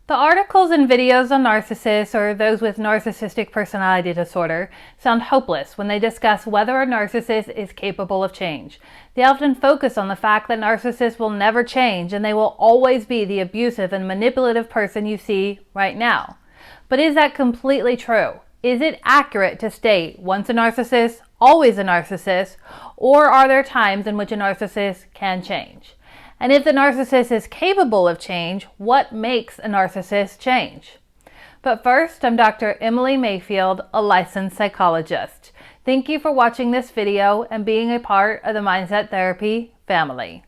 The articles and videos on narcissists or those with narcissistic personality disorder sound hopeless when they discuss whether a narcissist is capable of change. They often focus on the fact that narcissists will never change and they will always be the abusive and manipulative person you see right now. But is that completely true? Is it accurate to state once a narcissist, always a narcissist, or are there times in which a narcissist can change? And if the narcissist is capable of change, what makes a narcissist change? But first, I'm Dr. Emily Mayfield, a licensed psychologist. Thank you for watching this video and being a part of the Mindset Therapy family.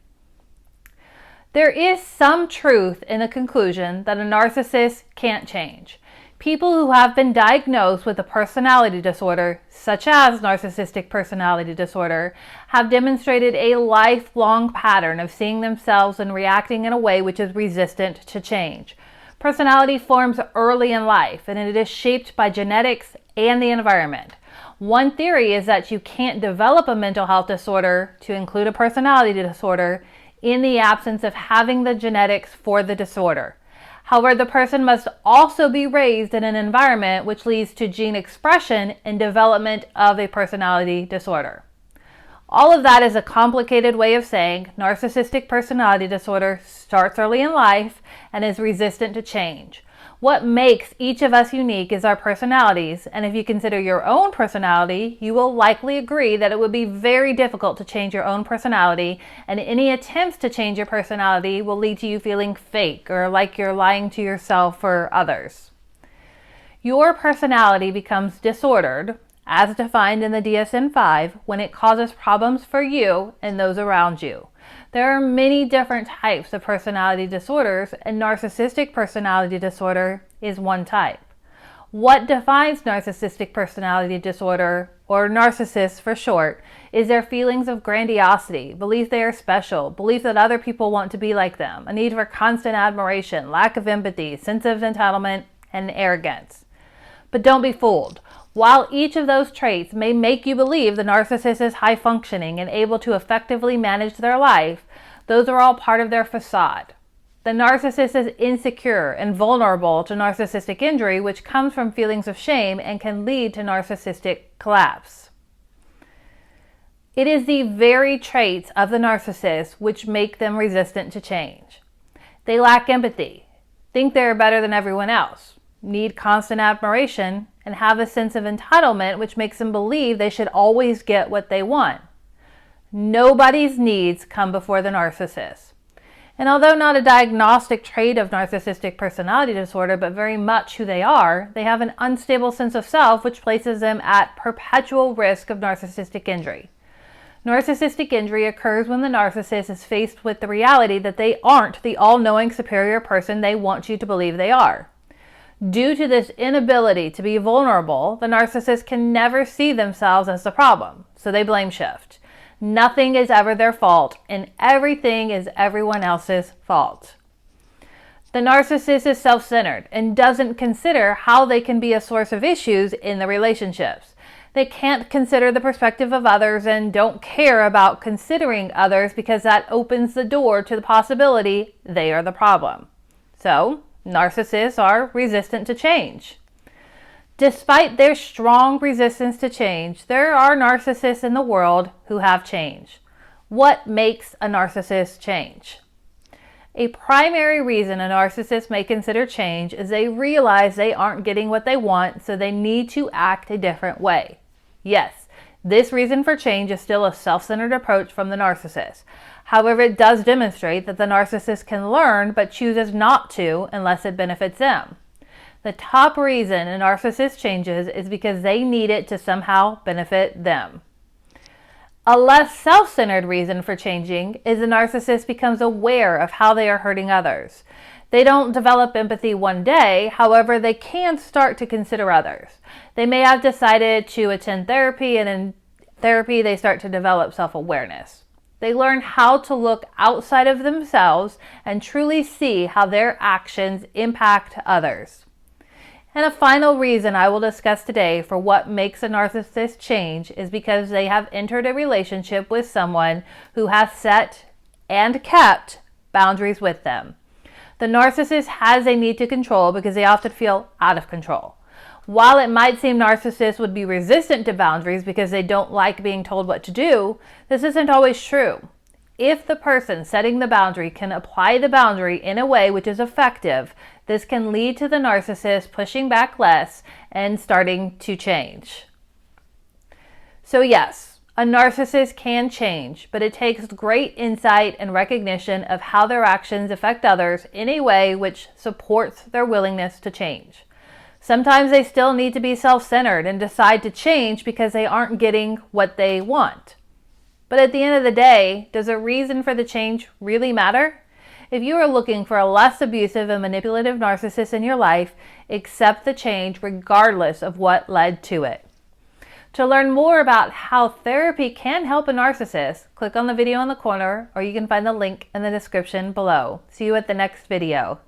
There is some truth in the conclusion that a narcissist can't change. People who have been diagnosed with a personality disorder, such as narcissistic personality disorder, have demonstrated a lifelong pattern of seeing themselves and reacting in a way which is resistant to change. Personality forms early in life, and it is shaped by genetics and the environment. One theory is that you can't develop a mental health disorder, to include a personality disorder, in the absence of having the genetics for the disorder. However, the person must also be raised in an environment which leads to gene expression and development of a personality disorder. All of that is a complicated way of saying narcissistic personality disorder starts early in life and is resistant to change. What makes each of us unique is our personalities, and if you consider your own personality, you will likely agree that it would be very difficult to change your own personality, and any attempts to change your personality will lead to you feeling fake or like you're lying to yourself or others. Your personality becomes disordered, as defined in the DSM-5, when it causes problems for you and those around you. There are many different types of personality disorders, and narcissistic personality disorder is one type. What defines narcissistic personality disorder, or narcissist for short, is their feelings of grandiosity, belief they are special, belief that other people want to be like them, a need for constant admiration, lack of empathy, sense of entitlement, and arrogance. But don't be fooled. While each of those traits may make you believe the narcissist is high functioning and able to effectively manage their life, those are all part of their facade. The narcissist is insecure and vulnerable to narcissistic injury, which comes from feelings of shame and can lead to narcissistic collapse. It is the very traits of the narcissist which make them resistant to change. They lack empathy, think they are better than everyone else, need constant admiration, and have a sense of entitlement which makes them believe they should always get what they want. Nobody's needs come before the narcissist. And although not a diagnostic trait of narcissistic personality disorder, but very much who they are, they have an unstable sense of self which places them at perpetual risk of narcissistic injury. Narcissistic injury occurs when the narcissist is faced with the reality that they aren't the all-knowing superior person they want you to believe they are. Due to this inability to be vulnerable, the narcissist can never see themselves as the problem, so they blame shift. Nothing is ever their fault, and everything is everyone else's fault. The narcissist is self-centered and doesn't consider how they can be a source of issues in the relationships. They can't consider the perspective of others and don't care about considering others because that opens the door to the possibility they are the problem. So, narcissists are resistant to change. Despite their strong resistance to change, there are narcissists in the world who have changed. What makes a narcissist change? A primary reason a narcissist may consider change is they realize they aren't getting what they want, so they need to act a different way. Yes, this reason for change is still a self-centered approach from the narcissist. However, it does demonstrate that the narcissist can learn but chooses not to unless it benefits them. The top reason a narcissist changes is because they need it to somehow benefit them. A less self-centered reason for changing is the narcissist becomes aware of how they are hurting others. They don't develop empathy one day, however, they can start to consider others. They may have decided to attend therapy, and in therapy they start to develop self-awareness. They learn how to look outside of themselves and truly see how their actions impact others. And a final reason I will discuss today for what makes a narcissist change is because they have entered a relationship with someone who has set and kept boundaries with them. The narcissist has a need to control because they often feel out of control. While it might seem narcissists would be resistant to boundaries because they don't like being told what to do, this isn't always true. If the person setting the boundary can apply the boundary in a way which is effective, this can lead to the narcissist pushing back less and starting to change. So yes, a narcissist can change, but it takes great insight and recognition of how their actions affect others in a way which supports their willingness to change. Sometimes they still need to be self-centered and decide to change because they aren't getting what they want. But at the end of the day, does a reason for the change really matter? If you are looking for a less abusive and manipulative narcissist in your life, accept the change regardless of what led to it. To learn more about how therapy can help a narcissist, click on the video in the corner, or you can find the link in the description below. See you at the next video.